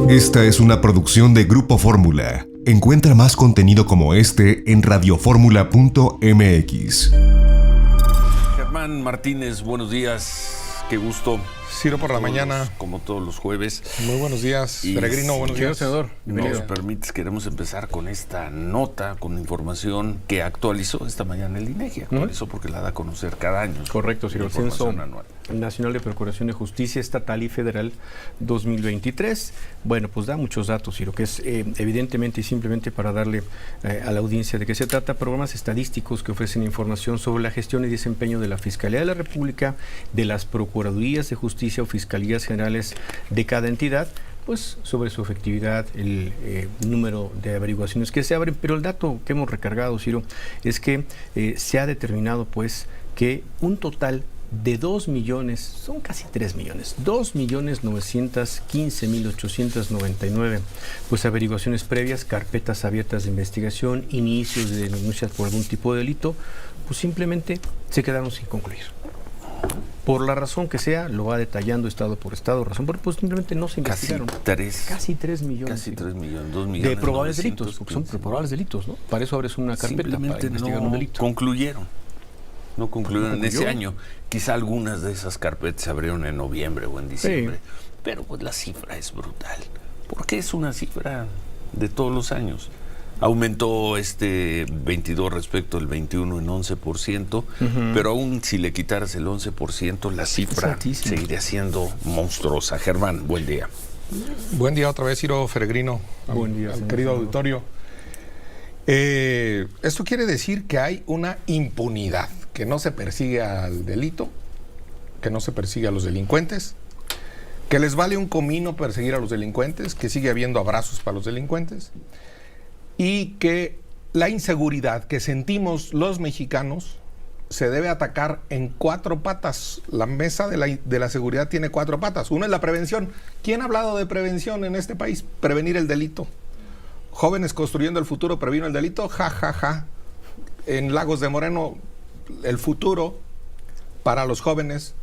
Esta es una producción de Grupo Fórmula. Encuentra más contenido como este en radioformula.mx. Germán Martínez, buenos días, qué gusto. Ciro por la mañana. Como todos los jueves. Muy buenos días, Y Peregrino, buenos días. Senador, Nos permites, queremos empezar con esta nota, con información que actualizó esta mañana el INEGI. Actualizó porque la da a conocer cada año. Correcto, Ciro. El Censo Anual Nacional de Procuración de Justicia Estatal y Federal 2023. Bueno, pues da muchos datos, Ciro, que es evidentemente y simplemente para darle a la audiencia de qué se trata, programas estadísticos que ofrecen información sobre la gestión y desempeño de la Fiscalía de la República, de las Procuradurías de Justicia o Fiscalías Generales de cada entidad, pues sobre su efectividad, el número de averiguaciones que se abren, pero el dato que hemos recargado, Ciro, es que se ha determinado pues que un total de 2 millones, son casi 3 millones, 2.915.899 pues averiguaciones previas, carpetas abiertas de investigación, inicios de denuncias por algún tipo de delito, pues simplemente se quedaron sin concluir. Por la razón que sea, lo va detallando estado por estado, razón por pues simplemente no se investigaron. Casi 3 millones. Casi 3 millones, 2 millones. De probables delitos, porque son probables delitos, ¿no? Para eso abres una carpeta para investigar un delito. No concluyeron en ese año. Quizá algunas de esas carpetas se abrieron en noviembre o en diciembre. Sí. Pero pues la cifra es brutal. Porque es una cifra de todos los años. Aumentó 22 respecto al 21 en 11%, pero aún si le quitaras el 11%, la cifra seguiría siendo monstruosa. Germán, buen día. Buen día otra vez, Ciro, Peregrino, buen día, al querido auditorio. Esto quiere decir que hay una impunidad, que no se persigue al delito, que no se persigue a los delincuentes, que les vale un comino perseguir a los delincuentes, que sigue habiendo abrazos para los delincuentes, y que la inseguridad que sentimos los mexicanos se debe atacar en 4 patas. La mesa de la seguridad tiene 4 patas. Una es la prevención. ¿Quién ha hablado de prevención en este país? Prevenir el delito. Jóvenes construyendo el futuro previno el delito. Ja, ja, ja. En Lagos de Moreno, el futuro para los jóvenes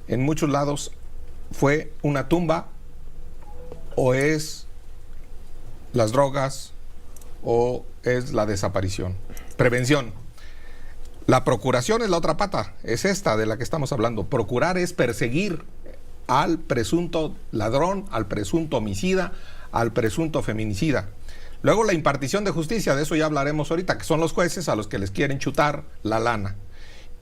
en muchos lados fue una tumba, o es las drogas, o es la desaparición. Prevención. La procuración es la otra pata, es esta de la que estamos hablando. Procurar es perseguir al presunto ladrón, al presunto homicida, al presunto feminicida. Luego la impartición de justicia, de eso ya hablaremos ahorita, que son los jueces a los que les quieren chutar la lana.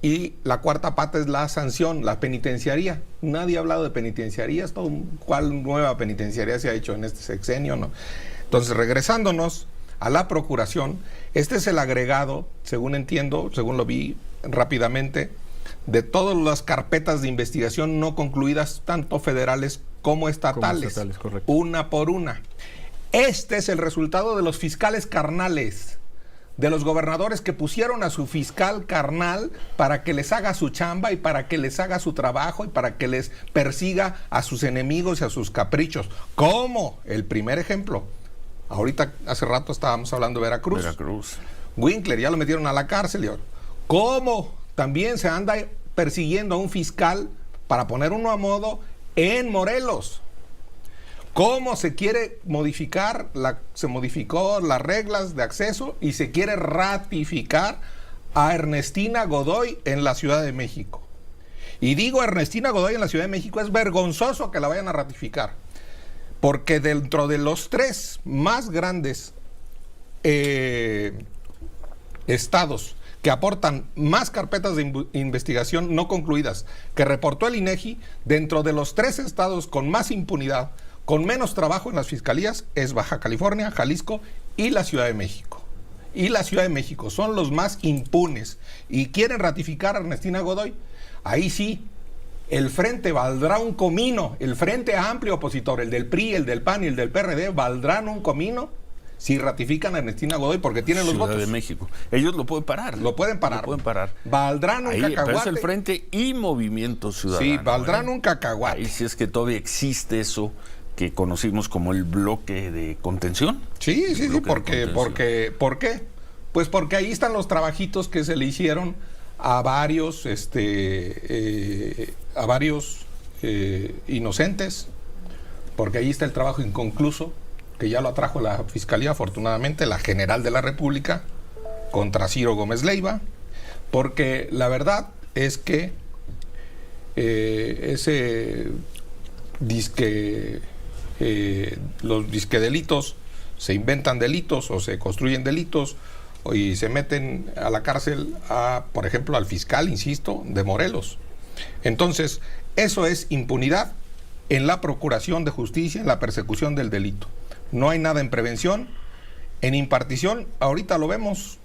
Y la cuarta pata es la sanción, la penitenciaría. Nadie ha hablado de penitenciarías, ¿cuál nueva penitenciaría se ha hecho en este sexenio? ¿No? Entonces, regresándonos a la procuración, este es el agregado, según entiendo, según lo vi rápidamente, de todas las carpetas de investigación no concluidas, tanto federales como estatales, una por una. Este es el resultado de los fiscales carnales, de los gobernadores que pusieron a su fiscal carnal para que les haga su chamba y para que les haga su trabajo y para que les persiga a sus enemigos y a sus caprichos. ¿Cómo? El primer ejemplo. Ahorita, hace rato estábamos hablando de Veracruz. Winkler, ya lo metieron a la cárcel. ¿Cómo? También se anda persiguiendo a un fiscal para poner uno a modo en Morelos. ¿Cómo se quiere modificar? Se modificó las reglas de acceso y se quiere ratificar a Ernestina Godoy en la Ciudad de México. Y digo Ernestina Godoy en la Ciudad de México, es vergonzoso que la vayan a ratificar. Porque dentro de los 3 más grandes estados que aportan más carpetas de investigación no concluidas que reportó el INEGI, dentro de los 3 estados con más impunidad, con menos trabajo en las fiscalías, es Baja California, Jalisco y la Ciudad de México. Y la Ciudad de México son los más impunes y quieren ratificar a Ernestina Godoy. Ahí sí, el frente valdrá un comino, el frente amplio opositor, el del PRI, el del PAN y el del PRD, valdrán un comino si ratifican a Ernestina Godoy porque tienen los votos. Ciudad de México. Ellos lo pueden parar. Lo pueden parar. Valdrán un cacahuate. Pero es el Frente y Movimiento Ciudadano. Sí, valdrán un cacahuate. Ahí sí es que todavía existe eso que conocimos como el bloque de contención. Sí, ¿por qué? Pues porque ahí están los trabajitos que se le hicieron a varios inocentes, porque ahí está el trabajo inconcluso, que ya lo atrajo la Fiscalía, afortunadamente, la General de la República, contra Ciro Gómez Leiva, porque la verdad es que los disque delitos se inventan delitos o se construyen delitos y se meten a la cárcel por ejemplo, al fiscal, insisto, de Morelos. Entonces, eso es impunidad en la procuración de justicia, en la persecución del delito. No hay nada en prevención, en impartición, ahorita lo vemos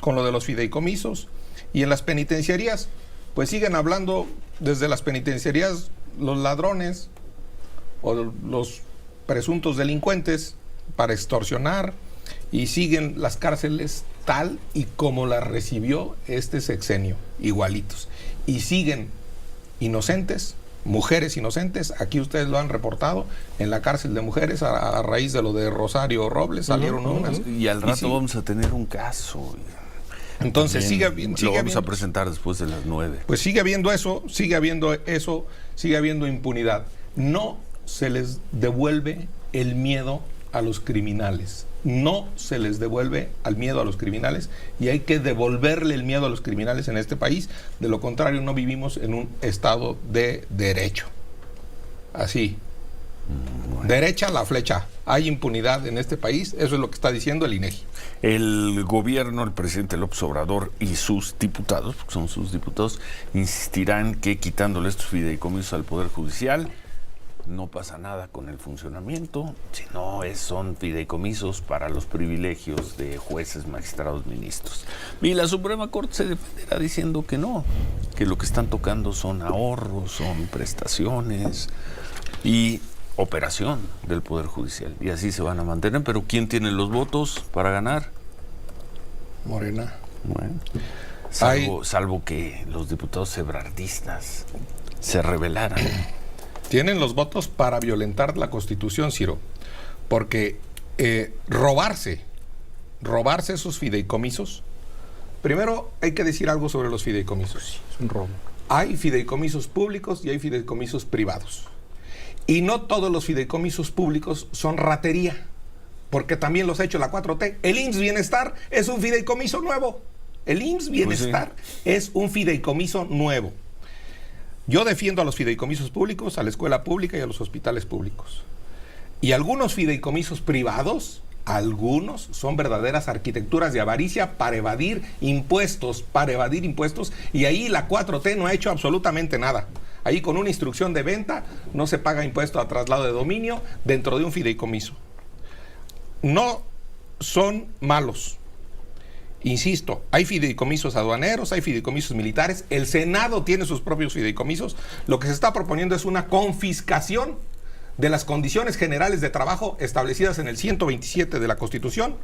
con lo de los fideicomisos, y en las penitenciarías, pues siguen hablando desde las penitenciarías los ladrones o los presuntos delincuentes para extorsionar, y siguen las cárceles tal y como las recibió este sexenio, igualitos. Y siguen inocentes, mujeres inocentes, aquí ustedes lo han reportado, en la cárcel de mujeres a raíz de lo de Rosario Robles salieron unas. Y al rato vamos a tener un caso. Entonces lo vamos a presentar después de las 9. Pues sigue habiendo eso, sigue habiendo impunidad. No se les devuelve el miedo a los criminales. No se les devuelve el miedo a los criminales, y hay que devolverle el miedo a los criminales en este país. De lo contrario, no vivimos en un estado de derecho. Así. Bueno. Derecha la flecha. Hay impunidad en este país, eso es lo que está diciendo el INEGI. El gobierno, el presidente López Obrador y sus diputados, porque son sus diputados, insistirán que quitándole estos fideicomisos al Poder Judicial no pasa nada con el funcionamiento, sino son fideicomisos para los privilegios de jueces, magistrados, ministros. Y la Suprema Corte se defenderá diciendo que no, que lo que están tocando son ahorros, son prestaciones y operación del Poder Judicial. Y así se van a mantener. Pero ¿quién tiene los votos para ganar? Morena. Bueno, salvo que los diputados ebrardistas se rebelaran. Tienen los votos para violentar la Constitución, Ciro, porque robarse esos fideicomisos. Primero hay que decir algo sobre los fideicomisos. Es un robo. Hay fideicomisos públicos y hay fideicomisos privados. Y no todos los fideicomisos públicos son ratería, porque también los ha hecho la 4T. El IMSS Bienestar es un fideicomiso nuevo. El IMSS Bienestar es un fideicomiso nuevo. Yo defiendo a los fideicomisos públicos, a la escuela pública y a los hospitales públicos. Y algunos fideicomisos privados, algunos son verdaderas arquitecturas de avaricia para evadir impuestos, y ahí la 4T no ha hecho absolutamente nada. Ahí con una instrucción de venta no se paga impuesto a traslado de dominio dentro de un fideicomiso. No son malos. Insisto, hay fideicomisos aduaneros, hay fideicomisos militares, el Senado tiene sus propios fideicomisos. Lo que se está proponiendo es una confiscación de las condiciones generales de trabajo establecidas en el 127 de la Constitución,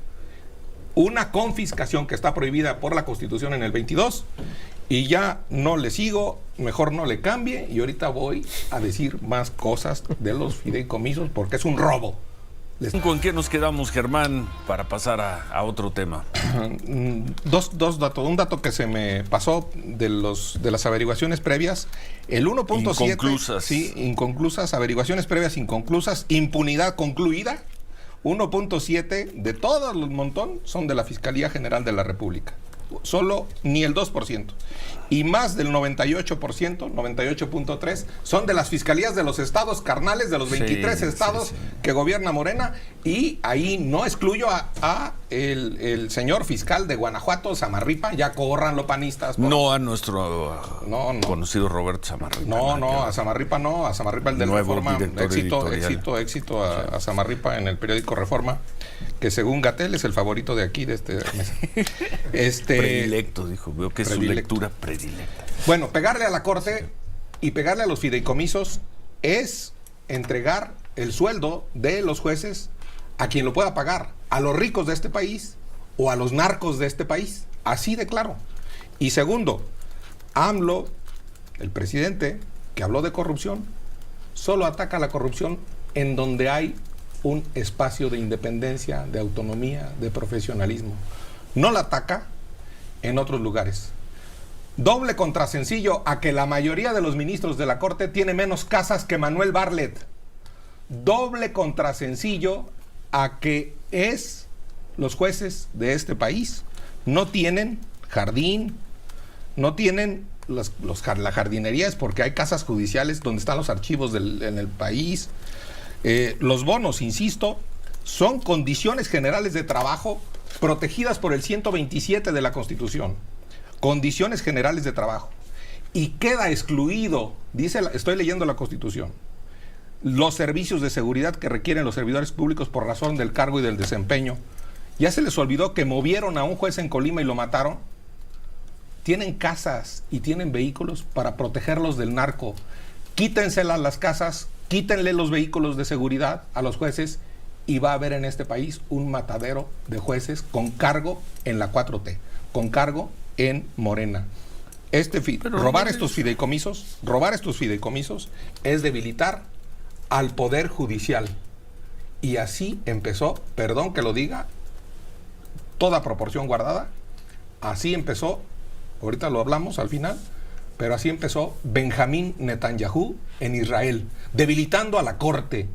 una confiscación que está prohibida por la Constitución en el 22, y ya no le sigo, mejor no le cambie, y ahorita voy a decir más cosas de los fideicomisos porque es un robo. ¿Con qué nos quedamos, Germán, para pasar a otro tema? Dos datos. Un dato que se me pasó de las averiguaciones previas. El 1.7... Inconclusas. Sí, inconclusas, averiguaciones previas inconclusas, impunidad concluida. 1.7 de todo el montón son de la Fiscalía General de la República. Solo ni el 2%. Y más del 98%, 98.3%, son de las fiscalías de los estados carnales, de los 23 estados que gobierna Morena. Y ahí no excluyo a el señor fiscal de Guanajuato, Samarripa. Ya córranlo, panistas. No a nuestro conocido Roberto Samarripa. A Samarripa no, a Samarripa el de Reforma. Éxito a Samarripa en el periódico Reforma, que según Gatell es el favorito de aquí, de este mesa. Predilecto, dijo. Veo que es su lectura predilecta. Bueno, pegarle a la Corte y pegarle a los fideicomisos es entregar el sueldo de los jueces a quien lo pueda pagar, a los ricos de este país o a los narcos de este país. Así de claro. Y segundo, AMLO, el presidente, que habló de corrupción, solo ataca la corrupción en donde hay un espacio de independencia, de autonomía, de profesionalismo. No la ataca en otros lugares. Doble contrasencillo a que la mayoría de los ministros de la Corte tiene menos casas que Manuel Bartlett. doble contrasencillo a que los jueces de este país no tienen jardín, no tienen la jardinería, es porque hay casas judiciales donde están los archivos en el país. Los bonos, insisto, son condiciones generales de trabajo protegidas por el 127 de la Constitución. Condiciones generales de trabajo. Y queda excluido, estoy leyendo la Constitución, los servicios de seguridad que requieren los servidores públicos por razón del cargo y del desempeño. ¿Ya se les olvidó que movieron a un juez en Colima y lo mataron? Tienen casas y tienen vehículos para protegerlos del narco. Quítenselas las casas, quítenle los vehículos de seguridad a los jueces y va a haber en este país un matadero de jueces con cargo en la 4T, con cargo en Morena. Robar estos fideicomisos es debilitar al Poder Judicial. Y así empezó, perdón que lo diga, toda proporción guardada, así empezó, ahorita lo hablamos al final, pero así empezó Benjamín Netanyahu en Israel, debilitando a la Corte.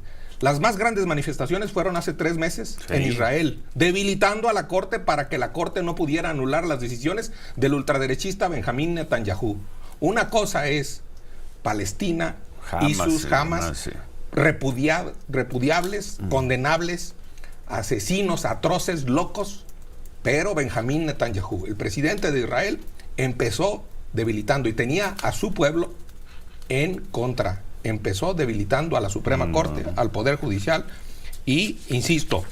Las más grandes manifestaciones fueron hace 3 meses en Israel, debilitando a la Corte para que la Corte no pudiera anular las decisiones del ultraderechista Benjamín Netanyahu. Una cosa es Palestina y sus Hamas, repudiables, condenables, asesinos, atroces, locos, pero Benjamín Netanyahu, el presidente de Israel, empezó debilitando y tenía a su pueblo en contra. Empezó debilitando a la Suprema Corte, al Poder Judicial y, insisto,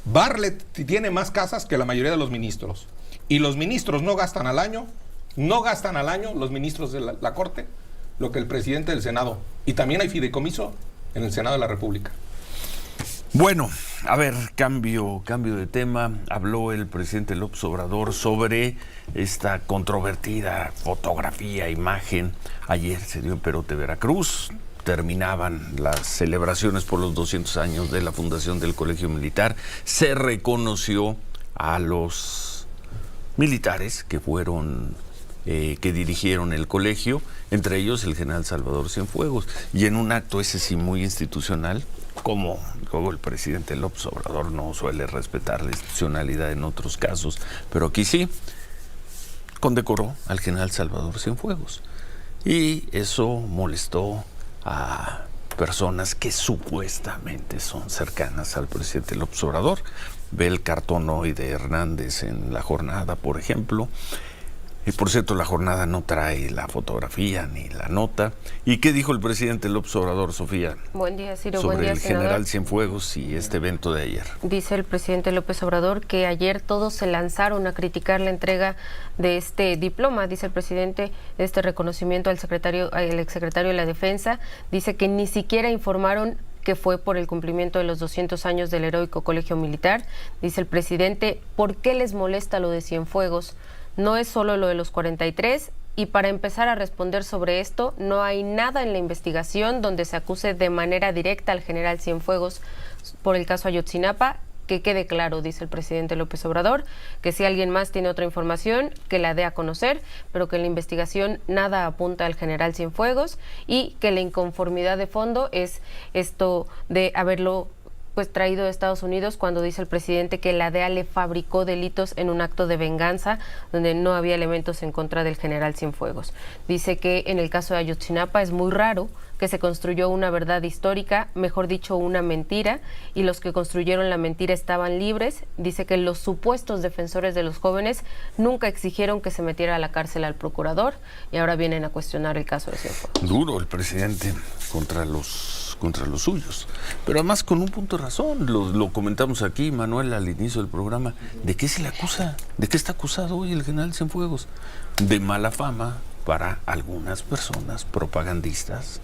Bartlett tiene más casas que la mayoría de los ministros y los ministros no gastan al año los ministros de la Corte lo que el presidente del Senado, y también hay fideicomiso en el Senado de la República. Bueno, a ver, cambio de tema. Habló el presidente López Obrador sobre esta controvertida fotografía, imagen. Ayer se dio en Perote, Veracruz. Terminaban las celebraciones por los 200 años de la fundación del Colegio Militar. Se reconoció a los militares que fueron, que dirigieron el colegio, entre ellos el general Salvador Cienfuegos. Y en un acto ese sí muy institucional, como luego el presidente López Obrador no suele respetar la institucionalidad en otros casos, pero aquí sí, condecoró al general Salvador Cienfuegos. Y eso molestó a personas que supuestamente son cercanas al presidente López Obrador. Ve el cartón hoy de Hernández en La Jornada, por ejemplo. Y por cierto, La Jornada no trae la fotografía ni la nota. ¿Y qué dijo el presidente López Obrador, Sofía? Buen día, Ciro. Sobre Buen día, el senador. general Cienfuegos y este evento de ayer. Dice el presidente López Obrador que ayer todos se lanzaron a criticar la entrega de este diploma, dice el presidente, este reconocimiento al exsecretario de la Defensa. Dice que ni siquiera informaron que fue por el cumplimiento de los 200 años del heroico Colegio Militar. Dice el presidente, ¿por qué les molesta lo de Cienfuegos? No es solo lo de los 43, y para empezar a responder sobre esto, no hay nada en la investigación donde se acuse de manera directa al general Cienfuegos por el caso Ayotzinapa. Que quede claro, dice el presidente López Obrador, que si alguien más tiene otra información, que la dé a conocer, pero que en la investigación nada apunta al general Cienfuegos y que la inconformidad de fondo es esto de haberlo traído de Estados Unidos, cuando dice el presidente que la DEA le fabricó delitos en un acto de venganza donde no había elementos en contra del general Cienfuegos. Dice que en el caso de Ayotzinapa es muy raro que se construyó una verdad histórica, mejor dicho, una mentira, y los que construyeron la mentira estaban libres. Dice que los supuestos defensores de los jóvenes nunca exigieron que se metiera a la cárcel al procurador y ahora vienen a cuestionar el caso de Cienfuegos. Duro el presidente contra los suyos, pero además con un punto de razón. Lo comentamos aquí, Manuel, al inicio del programa. ¿De qué se le acusa? ¿De qué está acusado hoy el general Cienfuegos? De mala fama para algunas personas propagandistas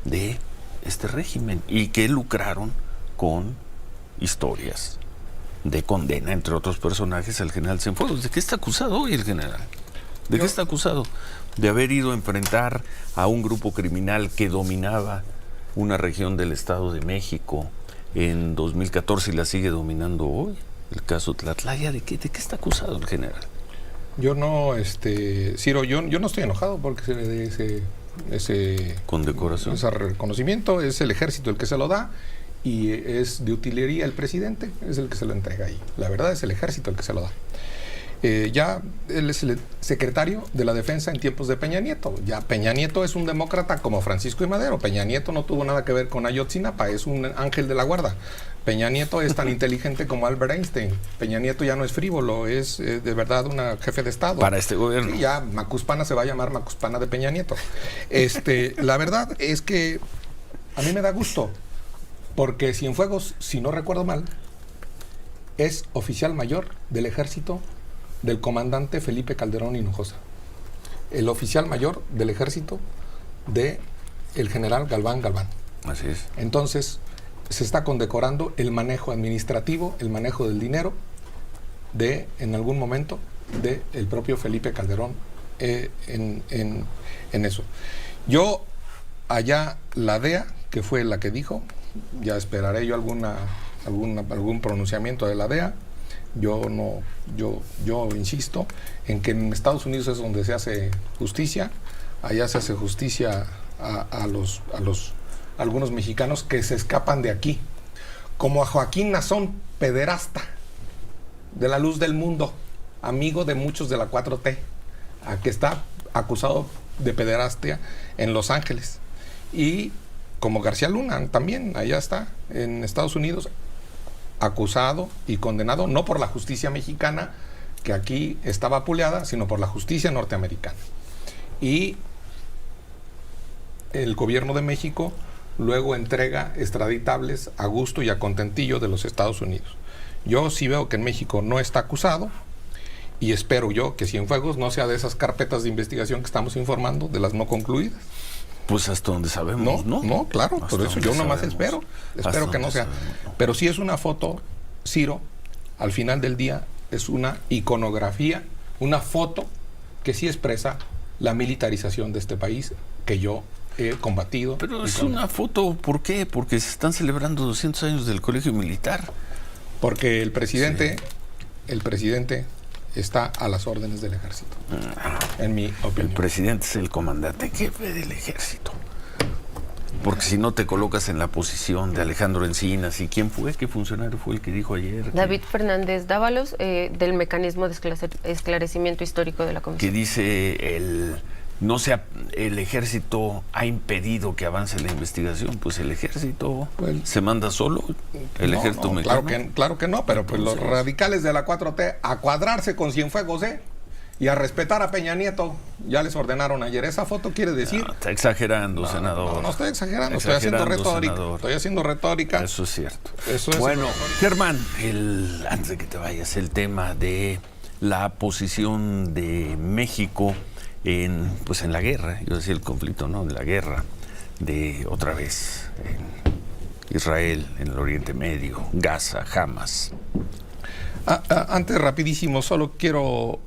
de este régimen y que lucraron con historias de condena, entre otros personajes, al general Cienfuegos. ¿De qué está acusado hoy el general? ¿De qué está acusado? De haber ido a enfrentar a un grupo criminal que dominaba una región del Estado de México en 2014 y la sigue dominando hoy, el caso Tlatlaya. ¿De qué está acusado el general? Yo no, Ciro, yo no estoy enojado porque se le dé ese condecoración. Ese reconocimiento, es el ejército el que se lo da y es de utilería el presidente, es el que se lo entrega ahí. La verdad es el ejército el que se lo da. Ya él es el secretario de la defensa en tiempos de Peña Nieto. Ya Peña Nieto es un demócrata como Francisco I. Madero. Peña Nieto no tuvo nada que ver con Ayotzinapa, es un ángel de la guarda. Peña Nieto es tan inteligente como Albert Einstein. Peña Nieto ya no es frívolo, es de verdad un jefe de Estado. Para este gobierno. Sí, ya Macuspana se va a llamar Macuspana de Peña Nieto. La verdad es que a mí me da gusto, porque Cienfuegos, si no recuerdo mal, es oficial mayor del ejército del comandante Felipe Calderón Hinojosa, el oficial mayor del ejército de el general Galván Galván. Así es. Entonces, se está condecorando el manejo administrativo, el manejo del dinero en algún momento, del propio Felipe Calderón en eso. Yo, allá la DEA, que fue la que dijo, ya esperaré yo algún pronunciamiento de la DEA. Yo insisto en que en Estados Unidos es donde se hace justicia. Allá se hace justicia a algunos mexicanos que se escapan de aquí, como a Joaquín Nazón, pederasta de la luz del mundo, amigo de muchos de la 4T, a que está acusado de pederastia en Los Ángeles, y como García Luna también, allá está en Estados Unidos, acusado y condenado no por la justicia mexicana, que aquí está vapuleada, sino por la justicia norteamericana. Y el gobierno de México luego entrega extraditables a gusto y a contentillo de los Estados Unidos. Yo sí veo que en México no está acusado, y espero yo que Cienfuegos no sea de esas carpetas de investigación que estamos informando, de las no concluidas. Pues hasta donde sabemos, ¿no? No, claro, por eso yo nomás espero que no sea. Pero sí es una foto, Ciro, al final del día es una iconografía, una foto que sí expresa la militarización de este país, que yo he combatido. Pero es una foto, ¿por qué? Porque se están celebrando 200 años del Colegio Militar. Porque el presidente está a las órdenes del ejército, en mi opinión. El presidente es el comandante en jefe del ejército. Porque si no te colocas en la posición de Alejandro Encinas, ¿y quién fue? ¿Qué funcionario fue el que dijo ayer? David Fernández Dávalos, del Mecanismo de Esclarecimiento Histórico de la Comisión. Que dice el ejército ha impedido que avance la investigación. Pues el ejército se manda solo, el ejército mexicano. Claro que no, pero pues los radicales de la 4T a cuadrarse con Cienfuegos, y a respetar a Peña Nieto, ya les ordenaron ayer. Esa foto quiere decir... No, está exagerando, senador. No estoy exagerando, estoy haciendo retórica. Senador. Estoy haciendo retórica. Eso es cierto. Eso bueno, Germán, antes de que te vayas, el tema de la posición de México en la guerra, yo decía el conflicto, ¿no? En la guerra de otra vez en Israel, en el Oriente Medio, Gaza, Hamas. Antes, rapidísimo, solo quiero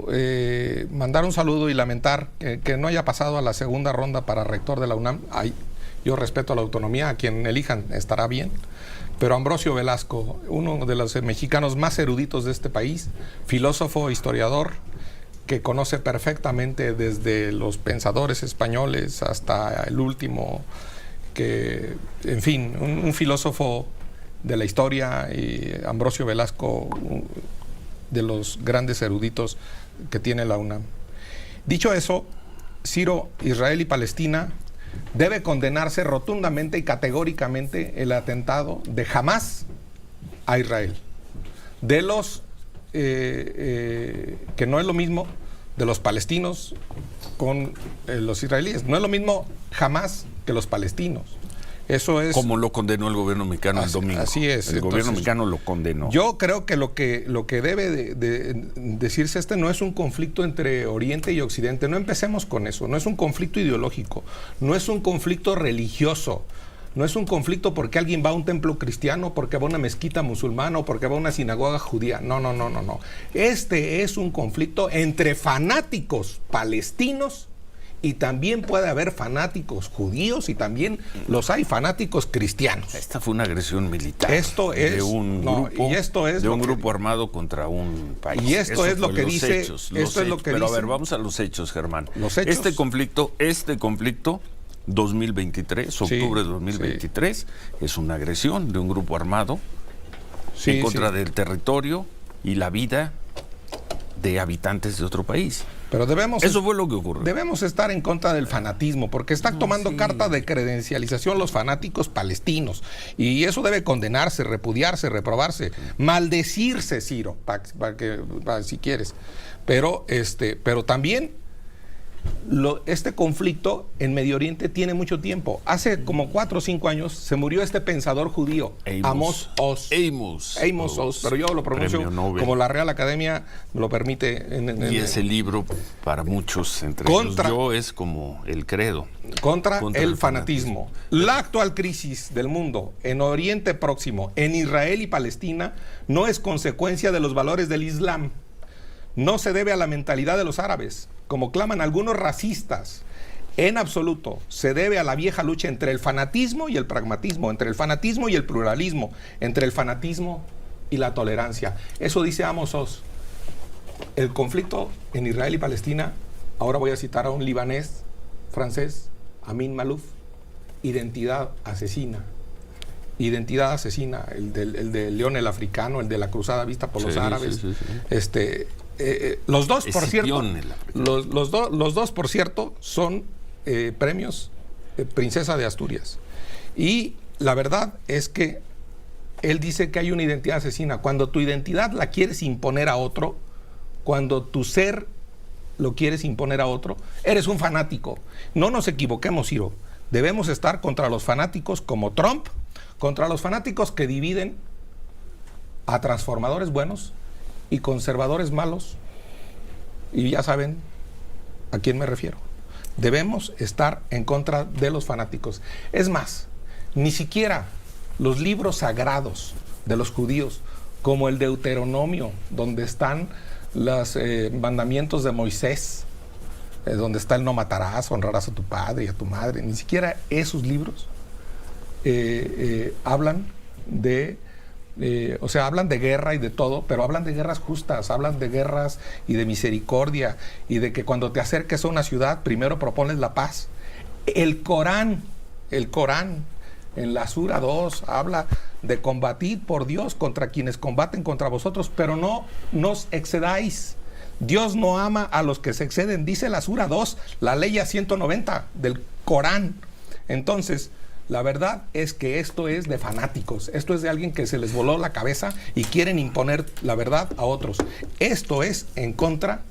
mandar un saludo y lamentar que no haya pasado a la segunda ronda para rector de la UNAM. Yo respeto la autonomía, a quien elijan estará bien, pero Ambrosio Velasco, uno de los mexicanos más eruditos de este país, filósofo, historiador, que conoce perfectamente desde los pensadores españoles hasta el último, que, en fin, un filósofo de la historia, y Ambrosio Velasco, de los grandes eruditos que tiene la UNAM. Dicho eso, Ciro, Israel y Palestina debe condenarse rotundamente y categóricamente el atentado de Hamás a Israel. De los que no es lo mismo de los palestinos con los israelíes. No es lo mismo Hamás que los palestinos. Eso es como lo condenó el gobierno mexicano el domingo. Así es. El gobierno mexicano lo condenó. Yo creo que lo que debe de decirse no es un conflicto entre Oriente y Occidente. No empecemos con eso. No es un conflicto ideológico. No es un conflicto religioso. No es un conflicto porque alguien va a un templo cristiano, porque va a una mezquita musulmana o porque va a una sinagoga judía. No. Este es un conflicto entre fanáticos palestinos, y también puede haber fanáticos judíos, y también los hay fanáticos cristianos. Esta fue una agresión militar. Esto es de un grupo armado contra un país. Y esto es lo que dice. Pero a ver, vamos a los hechos, Germán. Los hechos. Este conflicto 2023, octubre de 2023, es una agresión de un grupo armado en contra del territorio y la vida de habitantes de otro país. Pero eso fue lo que ocurrió. Debemos estar en contra del fanatismo, porque están tomando carta de credencialización los fanáticos palestinos. Y eso debe condenarse, repudiarse, reprobarse, maldecirse, Ciro, si quieres. Pero también este conflicto en Medio Oriente tiene mucho tiempo. Hace como 4 o 5 años se murió este pensador judío, Amos Oz, pero yo lo pronuncio como la Real Academia me lo permite. Y ese libro, para muchos, entre ellos yo, es como el credo. Contra el fanatismo. La actual crisis del mundo en Oriente Próximo, en Israel y Palestina, no es consecuencia de los valores del Islam. No se debe a la mentalidad de los árabes, como claman algunos racistas. En absoluto, se debe a la vieja lucha entre el fanatismo y el pragmatismo, entre el fanatismo y el pluralismo, entre el fanatismo y la tolerancia. Eso dice Amos Oz. El conflicto en Israel y Palestina, ahora voy a citar a un libanés francés, Amin Malouf, identidad asesina. Identidad asesina, el de León el Africano, el de la cruzada vista por los árabes. Los dos, por cierto, los dos, por cierto, son premios Princesa de Asturias. Y la verdad es que él dice que hay una identidad asesina. Cuando tu identidad la quieres imponer a otro, cuando tu ser lo quieres imponer a otro, eres un fanático. No nos equivoquemos, Ciro. Debemos estar contra los fanáticos como Trump, contra los fanáticos que dividen a transformadores buenos y conservadores malos, y ya saben a quién me refiero. Debemos estar en contra de los fanáticos. Es más, ni siquiera los libros sagrados de los judíos, como el Deuteronomio, donde están los mandamientos de Moisés, donde está el no matarás, honrarás a tu padre y a tu madre, ni siquiera esos libros hablan de hablan de guerra y de todo, pero hablan de guerras justas, hablan de guerras y de misericordia, y de que cuando te acerques a una ciudad, primero propones la paz. El Corán, en la Sura 2, habla de combatir por Dios contra quienes combaten contra vosotros, pero no nos excedáis. Dios no ama a los que se exceden, dice la Sura 2, la ley 190 del Corán. Entonces, la verdad es que esto es de fanáticos, esto es de alguien que se les voló la cabeza y quieren imponer la verdad a otros. Esto es en contra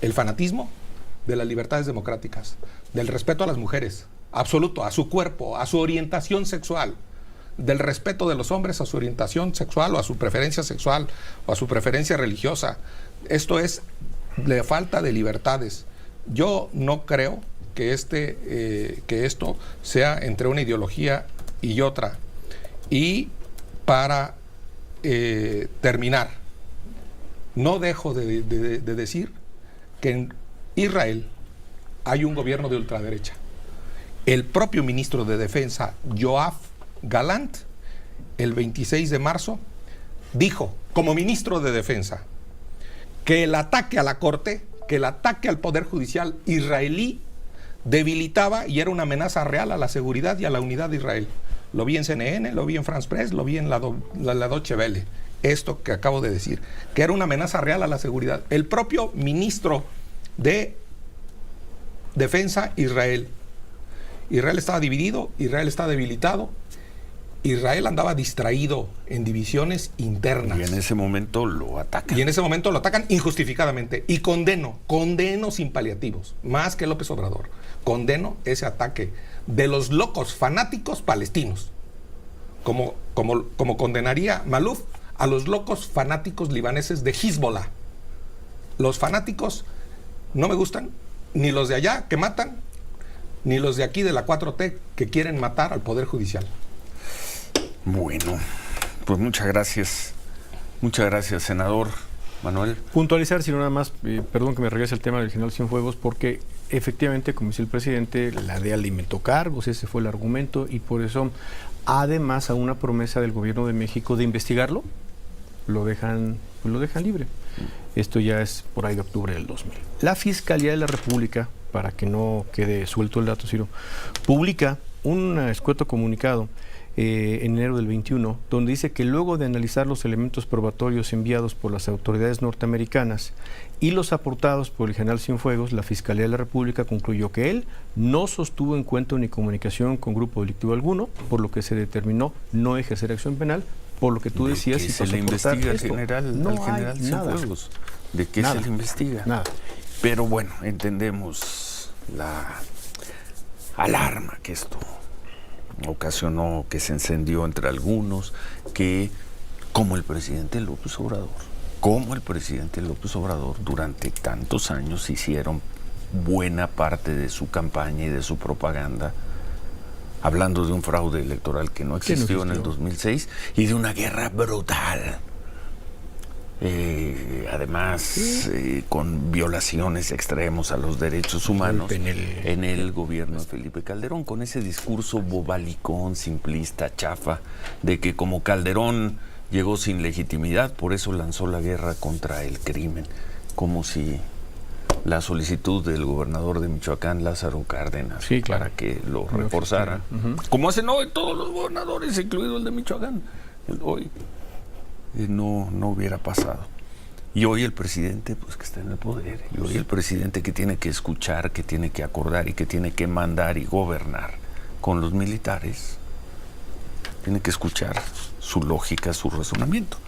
el fanatismo de las libertades democráticas, del respeto a las mujeres, absoluto, a su cuerpo, a su orientación sexual, del respeto de los hombres a su orientación sexual o a su preferencia sexual o a su preferencia religiosa. Esto es de falta de libertades. Yo no creo que esto sea entre una ideología y otra. Y para terminar, no dejo de decir que en Israel hay un gobierno de ultraderecha. El propio ministro de Defensa, Yoav Gallant, el 26 de marzo, dijo, como ministro de Defensa, que el ataque a la Corte, que el ataque al Poder Judicial israelí debilitaba y era una amenaza real a la seguridad y a la unidad de Israel. Lo vi en CNN, lo vi en France Press, lo vi en la Deutsche Welle. Esto que acabo de decir, que era una amenaza real a la seguridad. El propio ministro de Defensa Israel estaba dividido, Israel está debilitado, Israel andaba distraído en divisiones internas. Y en ese momento lo atacan. Y en ese momento lo atacan injustificadamente. Y condeno sin paliativos, más que López Obrador. Condeno ese ataque de los locos fanáticos palestinos. Como condenaría Malouf a los locos fanáticos libaneses de Hezbollah. Los fanáticos no me gustan, ni los de allá que matan, ni los de aquí de la 4T que quieren matar al Poder Judicial. Bueno, pues muchas gracias, senador Manuel. Puntualizar, sino nada más, perdón que me regrese al tema del general Cienfuegos, porque efectivamente, como dice el presidente, la DEA alimentó cargos, ese fue el argumento, y por eso, además a una promesa del gobierno de México de investigarlo, lo dejan libre. Esto ya es por ahí de octubre del 2000. La Fiscalía de la República para que no quede suelto el dato, Ciro, publica un escueto comunicado en enero del 21, donde dice que luego de analizar los elementos probatorios enviados por las autoridades norteamericanas y los aportados por el general Cienfuegos, la Fiscalía de la República concluyó que él no sostuvo encuentro ni comunicación con grupo delictivo alguno, por lo que se determinó no ejercer acción penal, por lo que tú decías. ¿De qué se le investiga al general Cienfuegos? ¿De qué se le investiga? Nada. Pero bueno, entendemos la alarma que esto ocasionó, que se encendió entre algunos, que como el presidente López Obrador durante tantos años hicieron buena parte de su campaña y de su propaganda hablando de un fraude electoral que no existió en el 2006 y de una guerra brutal. Además, con violaciones extremos a los derechos humanos en el gobierno de Felipe Calderón, con ese discurso bobalicón, simplista, chafa, de que como Calderón llegó sin legitimidad, por eso lanzó la guerra contra el crimen, como si la solicitud del gobernador de Michoacán, Lázaro Cárdenas, para que lo reforzara, como hacen hoy todos los gobernadores, incluido el de Michoacán, hoy no hubiera pasado. Y hoy el presidente, pues, que está en el poder, y hoy el presidente que tiene que escuchar, que tiene que acordar y que tiene que mandar y gobernar con los militares, tiene que escuchar su lógica, su razonamiento.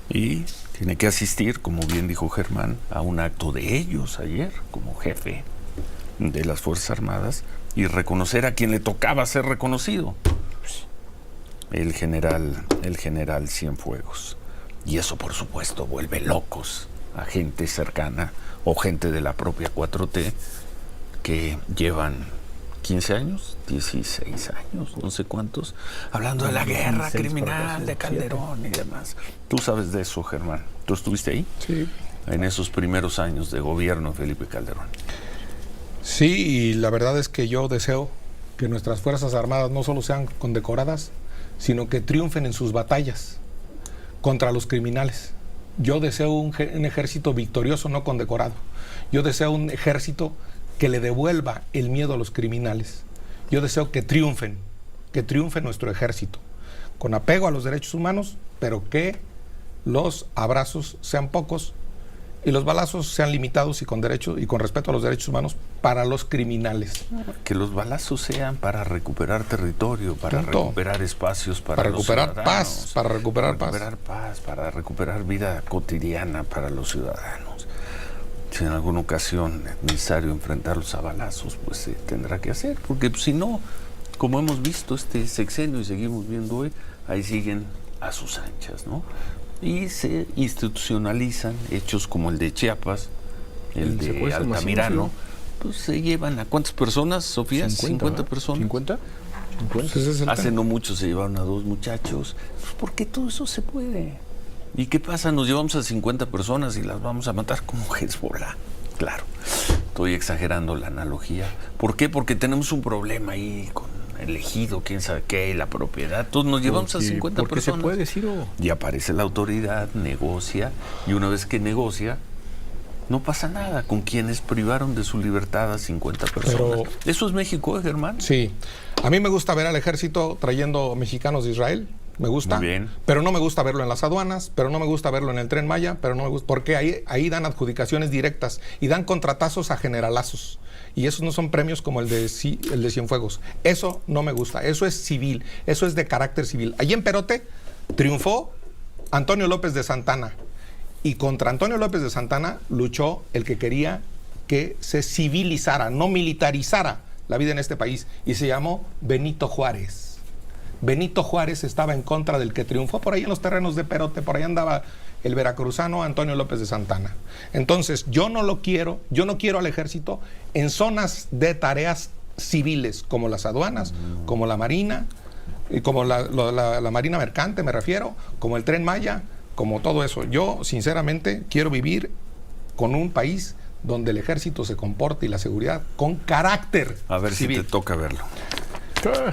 Y tiene que asistir, como bien dijo Germán, a un acto de ellos ayer, como jefe de las Fuerzas Armadas, y reconocer a quien le tocaba ser reconocido, el general Cienfuegos. Y eso, por supuesto, vuelve locos a gente cercana o gente de la propia 4T que llevan 15 años, 16 años, no sé cuántos, hablando de la guerra criminal de Calderón y demás. Tú sabes de eso, Germán. ¿Tú estuviste ahí? Sí. En esos primeros años de gobierno de Felipe Calderón. Sí, y la verdad es que yo deseo que nuestras Fuerzas Armadas no solo sean condecoradas, sino que triunfen en sus batallas contra los criminales. Yo deseo un ejército victorioso, no condecorado. Yo deseo un ejército que le devuelva el miedo a los criminales. Yo deseo que triunfe nuestro ejército, con apego a los derechos humanos, pero que los abrazos sean pocos y los balazos sean limitados y con derecho y con respeto a los derechos humanos para los criminales. Que los balazos sean para recuperar territorio, para recuperar espacios para recuperar paz, para recuperar paz, para recuperar vida cotidiana para los ciudadanos. Si en alguna ocasión es necesario enfrentarlos a balazos, pues se tendrá que hacer, porque si no, como hemos visto este sexenio y seguimos viendo hoy, ahí siguen a sus anchas, ¿no? Y se institucionalizan hechos como el de Chiapas, el de Altamirano, pues se llevan a ¿cuántas personas, Sofía? 50 personas. ¿50? Hace no mucho se llevaron a 2 muchachos, pues porque todo eso se puede. ¿Y qué pasa? Nos llevamos a 50 personas y las vamos a matar como Hezbollah. Claro, estoy exagerando la analogía. ¿Por qué? Porque tenemos un problema ahí con el ejido, quién sabe qué, la propiedad. Entonces nos llevamos a 50 personas. Se puede decir, y aparece la autoridad, negocia, y una vez que negocia, no pasa nada con quienes privaron de su libertad a 50 personas. Pero eso es México, Germán. Sí. A mí me gusta ver al ejército trayendo mexicanos de Israel. Me gusta, muy bien. Pero no me gusta verlo en las aduanas, pero no me gusta verlo en el Tren Maya, pero no me gusta, porque ahí dan adjudicaciones directas y dan contratazos a generalazos. Y esos no son premios como el de Cienfuegos. Eso no me gusta, eso es civil, eso es de carácter civil. Allí en Perote triunfó Antonio López de Santana. Y contra Antonio López de Santana luchó el que quería que se civilizara, no militarizara la vida en este país. Y se llamó Benito Juárez. Benito Juárez estaba en contra del que triunfó por ahí en los terrenos de Perote, por ahí andaba el veracruzano Antonio López de Santana. Entonces, yo no quiero al ejército en zonas de tareas civiles, como las aduanas, como la marina, y como la marina mercante, me refiero, como el Tren Maya, como todo eso. Yo, sinceramente, quiero vivir con un país donde el ejército se comporte y la seguridad con carácter A ver civil. si te toca verlo.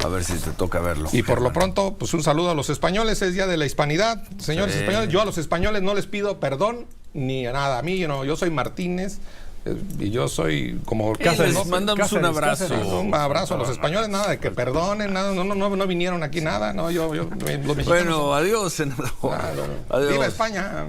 A ver si te toca verlo. Y por lo pronto, pues un saludo a los españoles, es Día de la Hispanidad. Señores españoles, yo a los españoles no les pido perdón ni nada. A mí, yo soy Martínez, Y yo soy como... Les mandamos un abrazo. Un abrazo a los españoles, nada de que perdonen, nada, no vinieron aquí nada, no, los mexicanos... Bueno, adiós, senador. Adiós. ¡Viva España!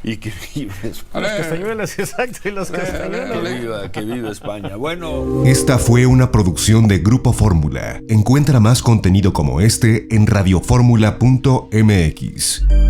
Y que viva España. Los castañuelas, exacto, y los castañuelas. Que viva España. Bueno. Esta fue una producción de Grupo Fórmula. Encuentra más contenido como este en radioformula.mx.